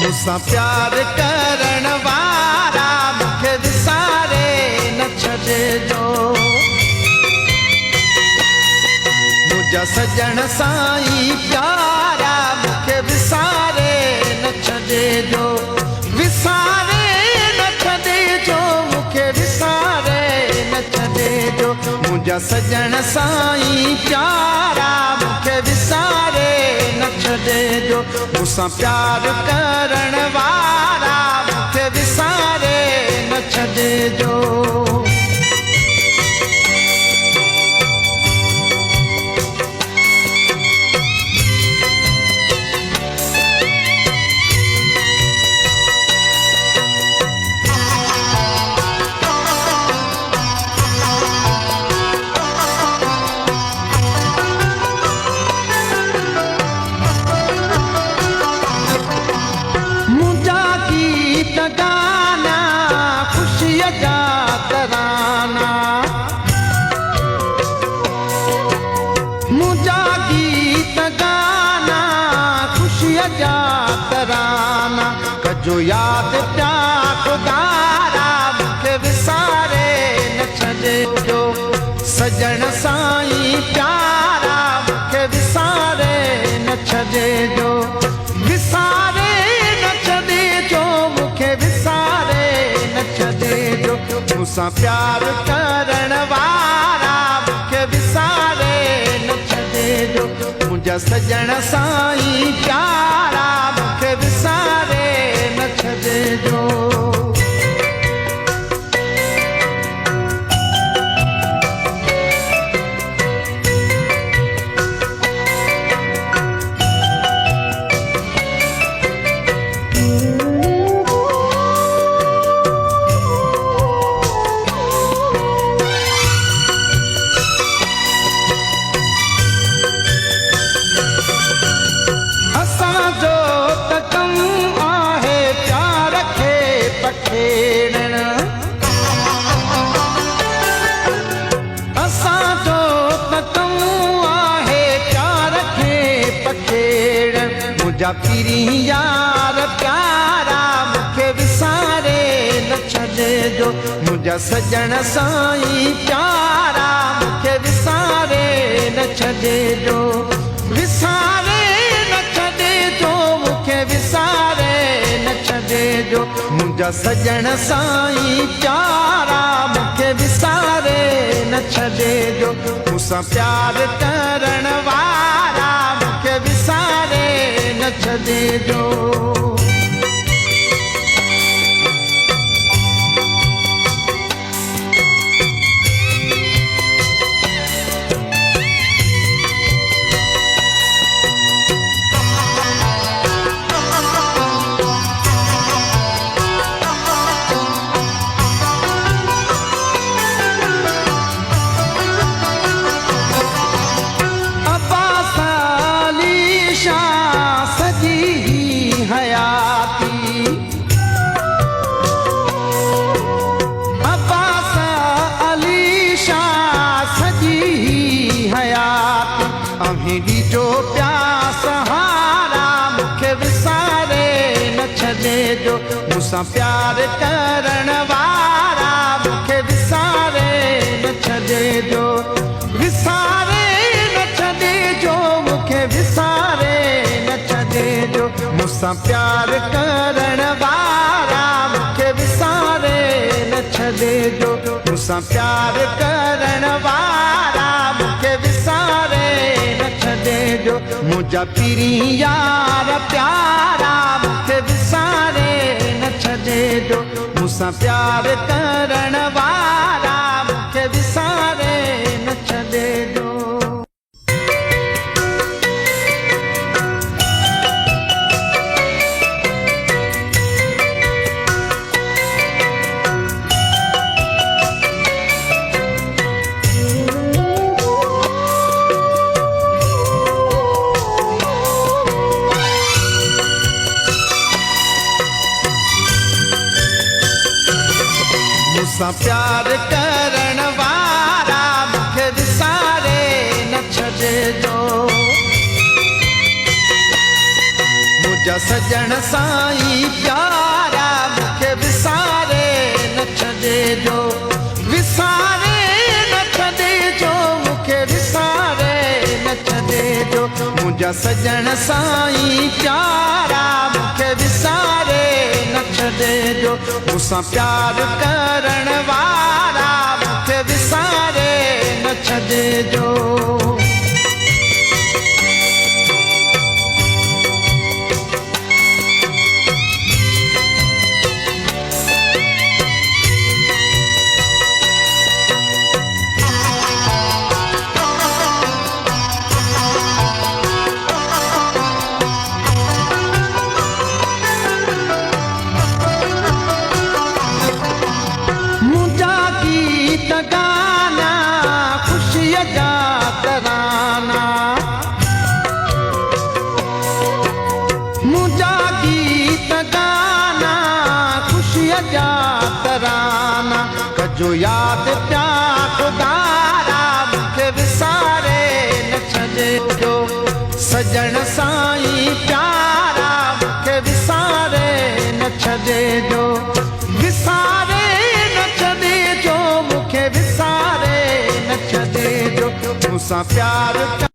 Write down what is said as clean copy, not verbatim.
मूंसां प्यार करण वारा मूंखे विसारे न छॾिजो। मुंहिंजा सजण साईं प्यारा मूंखे विसारे न छॾिजो। विसारे न छॾिजो मूंखे विसारे न छॾिजो। मुंहिंजा सजण साईं प्यारा मूंखे विसारे न छॾिजो। मूंसां प्यार करण वारा मूंखे विसारे न छॾिजो। कजो याद प्या खुदारा मूंखे विसारे न छॾिजो। सजण साईं प्यारा मूंखे विसारे न छॾिजो। विसारे न छॾिजो मूंखे विसारे न छॾिजो। मूंसां प्यार करण वारा मूंखे विसारे न छॾिजो। मुंहिंजा सजण साईं प्यारा मूंखे विसारे न छॾिजो। मुंहिंजा पीरी यार प्यारा मूंखे विसारे न छॾिजो। मुंहिंजा सजण साईं प्यारा मूंखे विसारे न छॾिजो। विसारे न छॾिजो मूंखे विसारे न छॾिजो। मुंहिंजा सजण साईं प्यारा मूंखे विसारे न छॾिजो। मूंसां प्यार करण वारा मूंखे विसारे न छॾिजो। जो प्यास हारा मूंखे विसारे न छॾिजो। मूंसां प्यार करण वारा मूंखे विसारे न छॾिजो। विसारे न छॾिजो मूंखे विसारे न छॾिजो। मूंसां प्यार करण वारा मूंखे विसारे न छॾिजो। मूंसां प्यार करण वारा मूंखे विसारे न छॾिजो। मुंहिंजा पीरी यार प्यारा मूंखे विसारे न छॾिजो। मूंसां प्यार करण वारा मूंखे विसारे न छॾिजो। मूंसां प्यार करण वारा मूंखे विसारे न छॾिजो। मुंहिंजा सजण साईं प्यारा मूंखे विसारे न छॾिजो विसारे न छॾिजो मूंखे विसारे न छॾिजो मुंहिंजा सजण साईं प्यारा मूंखे विसारे न छॾिजो मूंसां प्यार करण वारा मूंखे विसारे न छॾिजो गाना खुशीअ जा तराना मुंहिंजा गीत गाना खुशीअ जा तराना कजो यादि पिया ख़ुदारा मूंखे विसारे न छॾिजो सजण साईं प्यारा मूंखे विसारे न छॾिजो विसारे न छॾिजो मूंखे विसारे न छॾिजो मूंसां प्यार